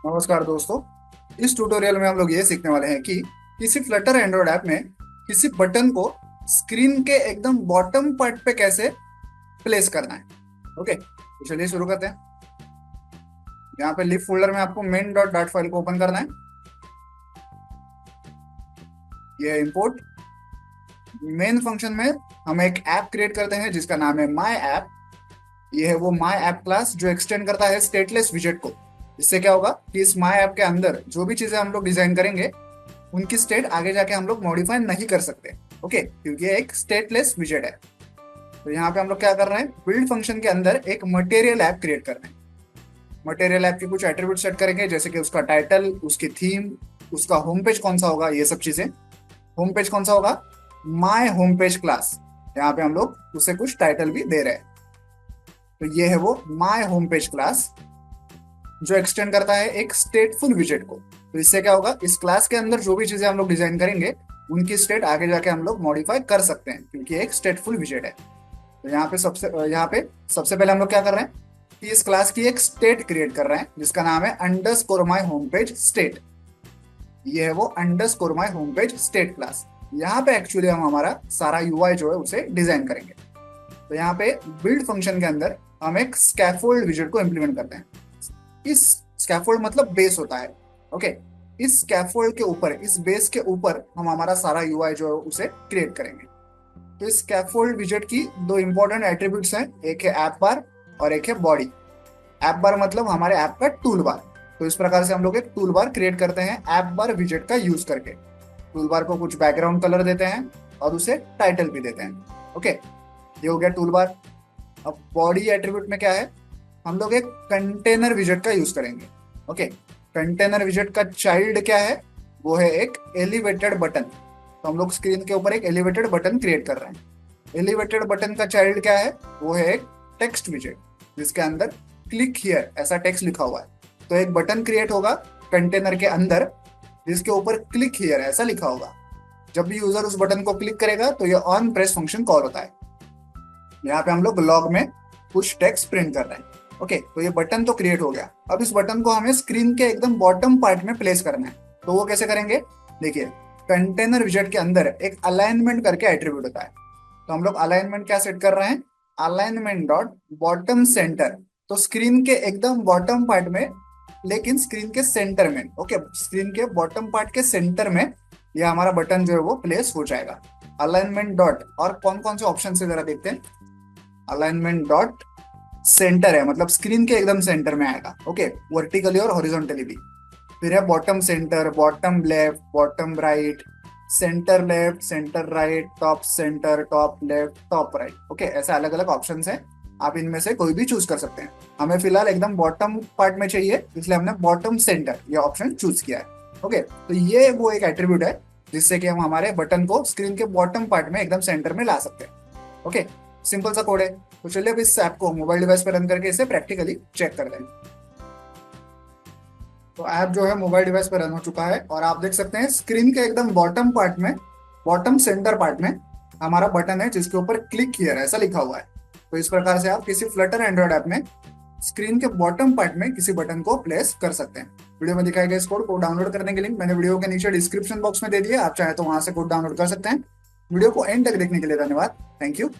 नमस्कार दोस्तों। इस ट्यूटोरियल में हम लोग ये सीखने वाले हैं कि किसी फ्लटर एंड्रॉयड ऐप में किसी बटन को स्क्रीन के एकदम बॉटम पार्ट पे कैसे प्लेस करना है। ओके, तो चलिए शुरू करते हैं। यहाँ पे लिप फोल्डर में आपको मेन डॉट डॉट फाइल को ओपन करना है। ये इंपोर्ट मेन फंक्शन में हम एक ऐप क्रिएट करते हैं जिसका नाम है माई ऐप। ये है वो माई ऐप क्लास जो एक्सटेंड करता है स्टेटलेस विजेट को। इससे क्या होगा कि इस माई ऐप के अंदर जो भी चीजें हम लोग डिजाइन करेंगे उनकी स्टेट आगे जाके हम लोग मॉडिफाई नहीं कर सकते। ओके, क्योंकि ये एक स्टेटलेस विजेट है। तो यहाँ पे हम लोग क्या कर रहे हैं, बिल्ड फंक्शन के अंदर एक मटेरियल ऐप क्रिएट कर रहे हैं। मटेरियल ऐप के कुछ एट्रीब्यूट सेट करेंगे जैसे कि उसका टाइटल, उसकी थीम, उसका होम पेज कौन सा होगा, ये सब चीजें। होम पेज कौन सा होगा, माई होम पेज क्लास। यहाँ पे हम लोग उसे कुछ टाइटल भी दे रहे हैं। तो ये है वो माई होम पेज क्लास जो एक्सटेंड करता है एक स्टेटफुल विजेट को। तो इससे क्या होगा, इस क्लास के अंदर जो भी चीजें हम लोग डिजाइन करेंगे उनकी स्टेट आगे जाके हम लोग मॉडिफाई कर सकते हैं क्योंकि एक स्टेटफुल विजेट है। तो यहाँ पे सबसे पहले हम लोग क्या कर रहे हैं कि इस क्लास की एक स्टेट क्रिएट कर रहे हैं जिसका नाम है underscore my home page state. ये है वो underscore my home page state class. यहाँ पे एक्चुअली हम हमारा सारा यूआई जो है उसे डिजाइन करेंगे। तो यहाँ पे बिल्ड फंक्शन के अंदर हम एक स्कैफोल्ड विजेट को इम्प्लीमेंट करते हैं। इस स्कैफोल्ड मतलब बेस होता है। ओके, इस स्कैफोल्ड के ऊपर, इस बेस के ऊपर हम हमारा सारा यूआई जो है उसे क्रिएट करेंगे। तो इस स्कैफोल्ड विजेट की दो इंपॉर्टेंट एट्रीब्यूट्स हैं, एक है ऐप बार और एक है बॉडी। ऐप बार मतलब हमारे ऐप का टूल बार। तो इस प्रकार से हम लोग एक टूल बार क्रिएट करते हैं ऐप बार विजेट का यूज करके। टूल बार को कुछ बैकग्राउंड कलर देते हैं और उसे टाइटल भी देते हैं। ओके, ये हो गया टूल बार। अब बॉडी एट्रीब्यूट में क्या है, हम लोग एक कंटेनर विजेट का यूज करेंगे। ओके, कंटेनर विजेट का चाइल्ड क्या है, वो है एक एलिवेटेड बटन। तो हम लोग स्क्रीन के ऊपर एक एलिवेटेड बटन क्रिएट कर रहे हैं। एलिवेटेड बटन का चाइल्ड क्या है, वो है एक टेक्स्ट विजेट जिसके अंदर क्लिक हियर ऐसा टेक्स्ट लिखा हुआ है। तो एक बटन क्रिएट होगा कंटेनर के अंदर जिसके ऊपर क्लिक हियर ऐसा लिखा होगा। जब भी यूजर उस बटन को क्लिक करेगा तो ये ऑन प्रेस फंक्शन कॉल होता है। यहाँ पे हम लोग लॉग में पुश टेक्स्ट प्रिंट कर रहे हैं। ओके, तो ये बटन तो क्रिएट हो गया। अब इस बटन को हमें स्क्रीन के एकदम बॉटम पार्ट में प्लेस करना है। तो वो कैसे करेंगे, देखिए कंटेनर विजेट के अंदर एक अलाइनमेंट करके एट्रीब्यूट होता है। तो हम लोग अलाइनमेंट क्या सेट कर रहे हैं, अलाइनमेंट डॉट बॉटम सेंटर। तो स्क्रीन के एकदम बॉटम पार्ट में, लेकिन स्क्रीन के सेंटर में। ओके, स्क्रीन के बॉटम पार्ट के सेंटर में ये हमारा बटन जो है वो प्लेस हो जाएगा। अलाइनमेंट डॉट, और कौन कौन से ऑप्शन से जरा देखते हैं। अलाइनमेंट डॉट सेंटर है मतलब स्क्रीन के एकदम सेंटर में आएगा। ओके, वर्टिकली और हॉरिजॉन्टली भी। फिर है bottom centre, bottom left, bottom right, centre left, centre right, top centre, top left, top right. Okay, ऐसे अलग अलग ऑप्शंस हैं, आप इनमें से कोई भी चूज कर सकते हैं। हमें फिलहाल एकदम बॉटम पार्ट में चाहिए इसलिए हमने बॉटम सेंटर ये ऑप्शन चूज किया है। ओके, तो ये वो एक एट्रीब्यूट है जिससे कि हम हमारे बटन को स्क्रीन के बॉटम पार्ट में एकदम सेंटर में ला सकते हैं। ओके, सिंपल सा कोड है। तो चलिए अब इस ऐप को मोबाइल डिवाइस पर रन करके इसे प्रैक्टिकली चेक कर लें। तो ऐप जो है मोबाइल डिवाइस पर रन हो चुका है और आप देख सकते हैं स्क्रीन के एकदम बॉटम पार्ट में, बॉटम सेंटर पार्ट में हमारा बटन है जिसके ऊपर क्लिक हियर ऐसा लिखा हुआ है। तो इस प्रकार से आप किसी फ्लटर एंड्रॉइड ऐप में स्क्रीन के बॉटम पार्ट में किसी बटन को प्लेस कर सकते हैं। वीडियो में दिखाए गए इस कोड को डाउनलोड करने के लिंक मैंने वीडियो के नीचे डिस्क्रिप्शन बॉक्स में दे दिया, आप चाहे तो वहां से कोड डाउनलोड कर सकते हैं। वीडियो को एंड तक देखने के लिए धन्यवाद। Thank you.